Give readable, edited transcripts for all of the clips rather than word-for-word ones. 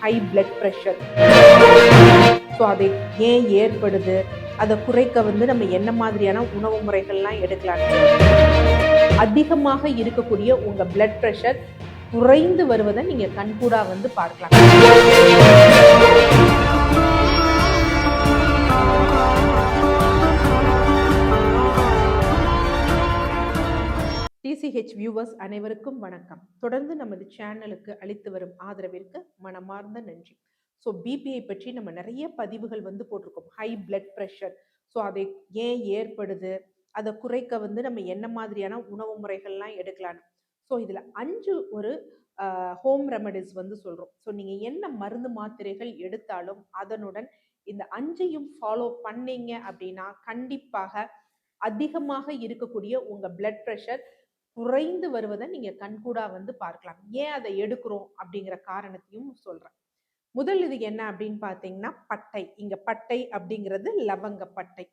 High blood pressure. So அதை ஏன் ஏற்படுது, அதை குறைக்க நம்ம என்ன மாதிரியான உணவு முறைகள்லாம் எடுக்கலாம். அதிகமாக இருக்கக்கூடிய உங்க பிளட் ப்ரெஷர் குறைந்து வருவதை நீங்க கண்கூடா பார்க்கலாம். டிசிஹெச் வியூவர்ஸ் அனைவருக்கும் வணக்கம். தொடர்ந்து நமது சேனலுக்கு அளித்து வரும் ஆதரவிற்கு மனமார்ந்த நன்றி. ஸோ பிபிஐ பற்றி நம்ம நிறைய பதிவுகள் போட்டிருக்கோம். ஹை பிளட் ப்ரெஷர், ஸோ அதை ஏன் ஏற்படுது, அதை குறைக்க நம்ம என்ன மாதிரியான உணவு முறைகள்லாம் எடுக்கலான்னு. ஸோ இதில் 5 ஒரு ஹோம் ரெமடிஸ் சொல்கிறோம். ஸோ நீங்கள் என்ன மருந்து மாத்திரைகள் எடுத்தாலும் அதனுடன் இந்த 5ஐயும் ஃபாலோ பண்ணீங்க அப்படின்னா கண்டிப்பாக அதிகமாக இருக்கக்கூடிய உங்கள் பிளட் ப்ரெஷர் குறைந்து வருவதை நீங்கள் கண்கூடா பார்க்கலாம். ஏன் அதை எடுக்கிறோம் அப்படிங்கிற காரணத்தையும் சொல்கிறேன். முதல் இது என்ன அப்படின்னு பார்த்தீங்கன்னா பட்டை. இங்கே பட்டை அப்படிங்கிறது லவங்கப்பட்டை.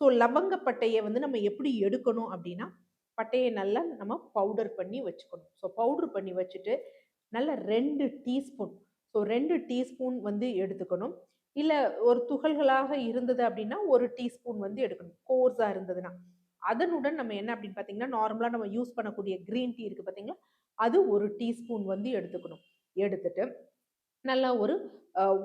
ஸோ லவங்கப்பட்டையை நம்ம எப்படி எடுக்கணும் அப்படின்னா, பட்டையை நல்லா நம்ம பவுடர் பண்ணி வச்சுக்கணும். ஸோ பவுடர் பண்ணி வச்சுட்டு நல்லா 2 டீஸ்பூன், ஸோ 2 டீஸ்பூன் எடுத்துக்கணும். இல்லை ஒரு துகள்களாக இருந்தது அப்படின்னா 1 டீஸ்பூன் எடுக்கணும், கோர்ஸாக இருந்ததுன்னா. அதனுடன் நம்ம என்ன அப்படின்னு பார்த்தீங்கன்னா, நார்மலாக நம்ம யூஸ் பண்ணக்கூடிய க்ரீன் டீ இருக்குது பார்த்தீங்களா, அது 1 டீஸ்பூன் எடுத்துக்கணும். எடுத்துட்டு நல்லா ஒரு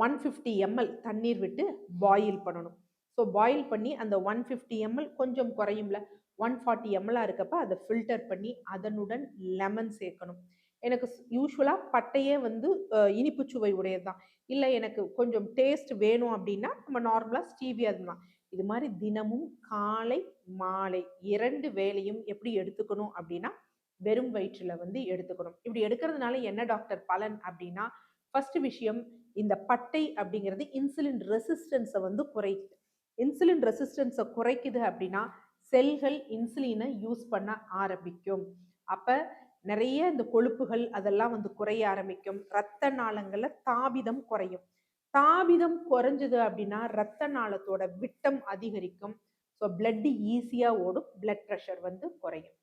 150 ml தண்ணீர் விட்டு பாயில் பண்ணணும். ஸோ பாயில் பண்ணி அந்த 150 ml கொஞ்சம் குறையும்ல, 140 ml இருக்கப்ப அதை ஃபில்டர் பண்ணி அதனுடன் லெமன் சேர்க்கணும். எனக்கு யூஸ்வலாக பட்டையே இனிப்பு சுவை உடையது தான். இல்லை எனக்கு கொஞ்சம் டேஸ்ட் வேணும் அப்படின்னா நம்ம நார்மலாக ஸ்டீவியா தான். இது மாதிரி தினமும் காலை மாலை 2 வேளையும் எப்படி எடுத்துக்கணும் அப்படின்னா, வெறும் வயிற்றில் எடுத்துக்கணும். இப்படி எடுக்கிறதுனால என்ன டாக்டர் பலன் அப்படின்னா, ஃபர்ஸ்ட் விஷயம், இந்த பட்டை அப்படிங்கிறது இன்சுலின் ரெசிஸ்டன்ஸை குறைக்குது. இன்சுலின் ரெசிஸ்டன்ஸை குறைக்குது அப்படின்னா செல்கள் இன்சுலினை யூஸ் பண்ண ஆரம்பிக்கும். அப்போ நிறைய இந்த கொழுப்புகள் அதெல்லாம் குறைய ஆரம்பிக்கும். இரத்த நாளங்களில் தாபிதம் குறையும். தாபிதம் குறைஞ்சது அப்படின்னா இரத்த நாளத்தோட விட்டம் அதிகரிக்கும். ஸோ பிளட் ஈஸியாக ஓடும், பிளட் ப்ரெஷர் குறையும்.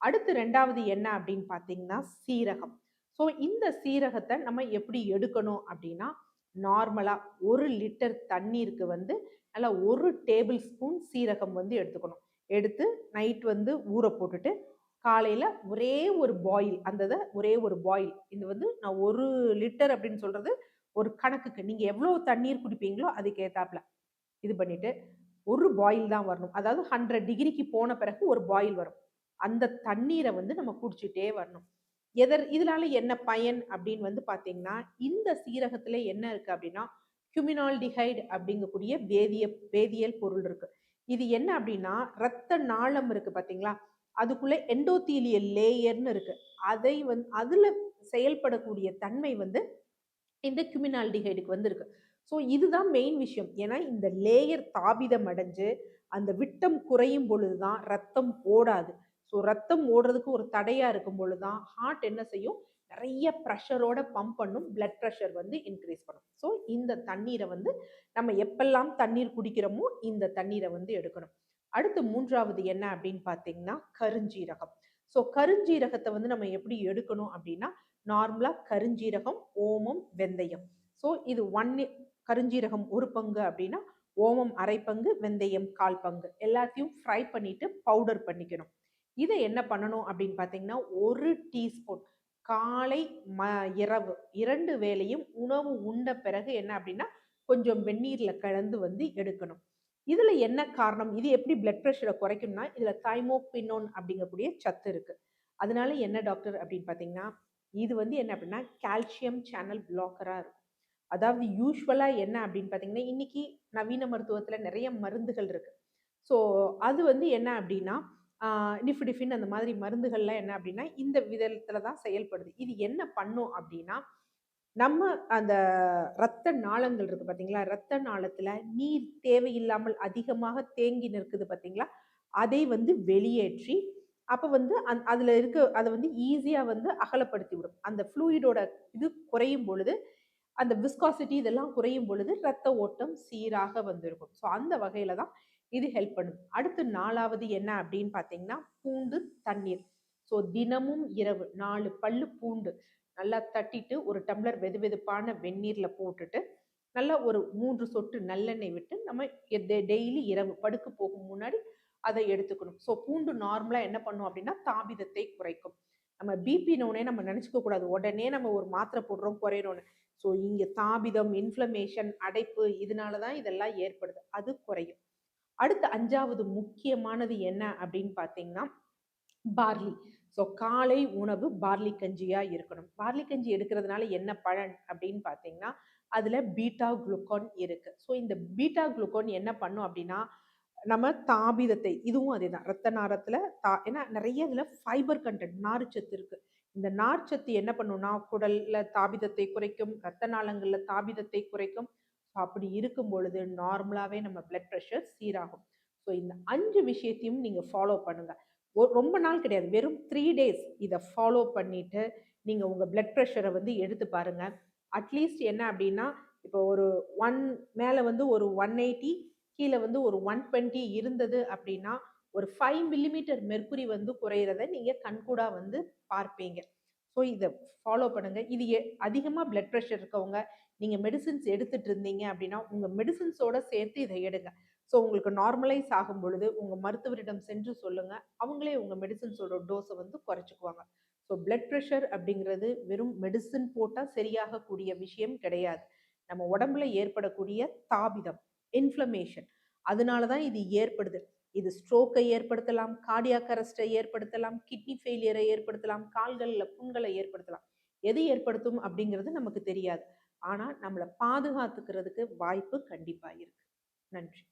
அடுத்து 2வது என்ன அப்படின்னு பார்த்தீங்கன்னா சீரகம். ஸோ இந்த சீரகத்தை நம்ம எப்படி எடுக்கணும் அப்படின்னா, நார்மலாக 1 லிட்டர் தண்ணீருக்கு நல்லா 1 டேபிள் ஸ்பூன் சீரகம் எடுத்துக்கணும். எடுத்து நைட் ஊற போட்டுட்டு காலையில் ஒரே ஒரு பாயில், அந்த ஒரே ஒரு பாயில். இது நான் 1 லிட்டர் அப்படின்னு சொல்கிறது ஒரு கணக்குக்கு, நீங்கள் எவ்வளோ தண்ணீர் குடிப்பீங்களோ அதுக்கு ஏற்றாப்புல இது பண்ணிவிட்டு ஒரு பாயில் தான் வரணும். அதாவது 100 டிகிரிக்கு போன பிறகு ஒரு பாயில் வரும். அந்த தண்ணீரை நம்ம குடிச்சிட்டே வரணும். இதனால என்ன பயன் அப்படின்னு பார்த்தீங்கன்னா, இந்த சீரகத்தில் என்ன இருக்குது அப்படின்னா குமினால்டிஹைடு அப்படிங்கக்கூடிய வேதியியல் பொருள் இருக்குது. இது என்ன அப்படின்னா, இரத்த நாளம் இருக்குது பார்த்தீங்களா, அதுக்குள்ளே எண்டோத்தீலியல் லேயர்னு இருக்குது. அதை அதில் செயல்படக்கூடிய தன்மை இந்த குமினால்டிஹைடுக்கு இருக்கு. ஸோ இதுதான் மெயின் விஷயம். ஏன்னா இந்த லேயர் தாபிதம் அடைஞ்சு அந்த விட்டம் குறையும் பொழுது தான் ரத்தம் ஓடாது. ஸோ ரத்தம் ஓடுறதுக்கு ஒரு தடையாக இருக்கும் பொழுது தான் ஹார்ட் என்ன செய்யும், நிறைய ப்ரெஷரோட பம்ப் பண்ணும், பிளட் ப்ரெஷர் இன்க்ரீஸ் பண்ணும். ஸோ இந்த தண்ணீரை நம்ம எப்பெல்லாம் தண்ணீர் குடிக்கிறோமோ இந்த தண்ணீரை எடுக்கணும். அடுத்து 3வது என்ன அப்படின்னு பார்த்தீங்கன்னா கருஞ்சீரகம். ஸோ கருஞ்சீரகத்தை நம்ம எப்படி எடுக்கணும் அப்படின்னா, நார்மலாக கருஞ்சீரகம், ஓமம், வெந்தயம். ஸோ இது கருஞ்சீரகம் 1 பங்கு அப்படின்னா ஓமம் 1/2 பங்கு, வெந்தயம் 1/4 பங்கு, எல்லாத்தையும் ஃப்ரை பண்ணிட்டு பவுடர் பண்ணிக்கணும். இதை என்ன பண்ணணும் அப்படின்னு பார்த்தீங்கன்னா, 1 டீஸ்பூன் காலை இரவு 2 வேளையும் உணவு உண்ட பிறகு என்ன அப்படின்னா கொஞ்சம் வெந்நீரில் கலந்து எடுக்கணும். இதில் என்ன காரணம், இது எப்படி பிளட் ப்ரெஷரை குறைக்கணும்னா, இதில் தைமோபினோன் அப்படிங்கக்கூடிய சத்து இருக்குது. அதனால என்ன டாக்டர் அப்படின்னு பார்த்தீங்கன்னா, இது என்ன அப்படின்னா கால்சியம் சேனல் பிளாக்கராக இருக்கும். அதாவது யூஸ்வலாக என்ன அப்படின்னு பார்த்தீங்கன்னா, இன்னைக்கு நவீன மருத்துவத்தில் நிறைய மருந்துகள் இருக்குது. ஸோ அது என்ன அப்படின்னா நிஃபிடிஃபின் அந்த மாதிரி மருந்துகள்லாம் என்ன அப்படின்னா இந்த விதத்தில் தான் செயல்படுது. இது என்ன பண்ணும் அப்படின்னா, நம்ம அந்த இரத்த நாளங்கள் இருக்குது பார்த்தீங்களா, இரத்த நாளத்தில் நீர் தேவையில்லாமல் அதிகமாக தேங்கி நிற்குது பார்த்தீங்களா, அதை வெளியேற்றி அப்போ அதில் இருக்க அதை ஈஸியாக அகலப்படுத்தி விடும். அந்த ஃப்ளூயிடோட இது குறையும் பொழுது, அந்த விஸ்காசிட்டி இதெல்லாம் குறையும் பொழுது ரத்த ஓட்டம் சீராக இருக்கும். ஸோ அந்த வகையில் தான் இது ஹெல்ப் பண்ணும். அடுத்து 4வது என்ன அப்படின்னு பார்த்தீங்கன்னா பூண்டு தண்ணீர். ஸோ தினமும் இரவு 4 பல்லு பூண்டு நல்லா தட்டிட்டு ஒரு டம்ளர் வெதுவெதுப்பான வெந்நீர்ல போட்டுட்டு நல்லா ஒரு 3 சொட்டு நல்லெண்ணெய் விட்டு நம்ம டெய்லி இரவு படுக்க போகும் முன்னாடி அதை எடுத்துக்கணும். ஸோ பூண்டு நார்மலா என்ன பண்ணும் அப்படின்னா தாபிதத்தை குறைக்கும். நம்ம பிபினோடனே நம்ம நினைச்சுக்க கூடாது உடனே நம்ம ஒரு மாத்திரை போடுறோம் குறையிறோம்னு. ஸோ இங்க தாபிதம், இன்ஃப்ளமேஷன், அடைப்பு இதனால தான் இதெல்லாம் ஏற்படுது. அது குறையும். அடுத்த 5வது முக்கியமானது என்ன அப்படின்னு பார்த்தீங்கன்னா பார்லி. ஸோ காலை உணவு பார்லி கஞ்சியா இருக்கணும். பார்லி கஞ்சி எடுக்கிறதுனால என்ன பலன் அப்படின்னு பார்த்தீங்கன்னா, அதுல பீட்டா குளுக்கோன் இருக்கு. ஸோ இந்த பீட்டா குளுக்கோன் என்ன பண்ணும் அப்படின்னா, நம்ம தாபிதத்தை இதுவும் அதேதான். ரத்த நாளத்துல ஏன்னா நெறைய இதுல ஃபைபர் கன்டென்ட் நார்ச்சத்து இருக்கு. இந்த நார்ச்சத்து என்ன பண்ணும்னா, குடல்ல தாபிதத்தை குறைக்கும், ரத்த நாளங்கள்ல தாபிதத்தை குறைக்கும். ஸோ அப்படி இருக்கும் பொழுது நார்மலாவே நம்ம பிளட் பிரஷர் சீராகும். ஸோ இந்த 5 விஷயத்தையும் நீங்க ஃபாலோ பண்ணுங்க. ரொம்ப நாள் கிடையாது. வெறும் 3 டேஸ் இத ஃபாலோ பண்ணிட்டு, நீங்க உங்க பிளட் பிரஷர வந்து எடுத்து பாருங்க. அட்லீஸ்ட் என்ன அப்டின்னா, இப்போ ஒரு 1 மேல வந்து ஒரு 180 கீழ வந்து ஒரு 120 இருந்தது அப்டின்னா, ஒரு 5 மில்லிமீட்டர் மெர்க்குரி வந்து குறையிறத நீங்க கண்கூடா வந்து பார்ப்பீங்க. ஸோ இத ஃபாலோ பண்ணுங்க. இது அதிகமா பிளட் பிரஷர் இருக்கவங்க, நீங்க மெடிசின்ஸ் எடுத்துட்டு இருந்தீங்க அப்டின்னா, உங்க மெடிசின்ஸோட சேர்த்து இத எடுங்க. ஸோ உங்களுக்கு நார்மலைஸ் ஆகும் பொழுது, உங்க மருத்துவரிடம் சென்று சொல்லுங்க. அவங்களே உங்க மெடிசின்ஸோட டோஸ வந்து குறைச்சுக்குவாங்க. ஸோ பிளட் பிரஷர் அப்படிங்கிறது வெறும் மெடிசின் போட்டா சரியாகக்கூடிய விஷயம் கிடையாது. நம்ம உடம்புல ஏற்படக்கூடிய தாபிதம், இன்ஃப்ளமேஷன். அதனால தான் இது ஏற்படுது. இது ஸ்ட்ரோக்கை ஏற்படுத்தலாம், கார்டியாக் அரெஸ்ட்டை ஏற்படுத்தலாம், கிட்னி ஃபெயிலியரை ஏற்படுத்தலாம், கால்கள்ல புண்களை ஏற்படுத்தலாம். எது ஏற்படுத்தும் அப்படிங்கிறது நமக்கு தெரியாது. ஆனா நம்மள பாதுகாத்துக்கிறதுக்கு வாய்ப்பு கண்டிப்பா இருக்கு. நன்றி.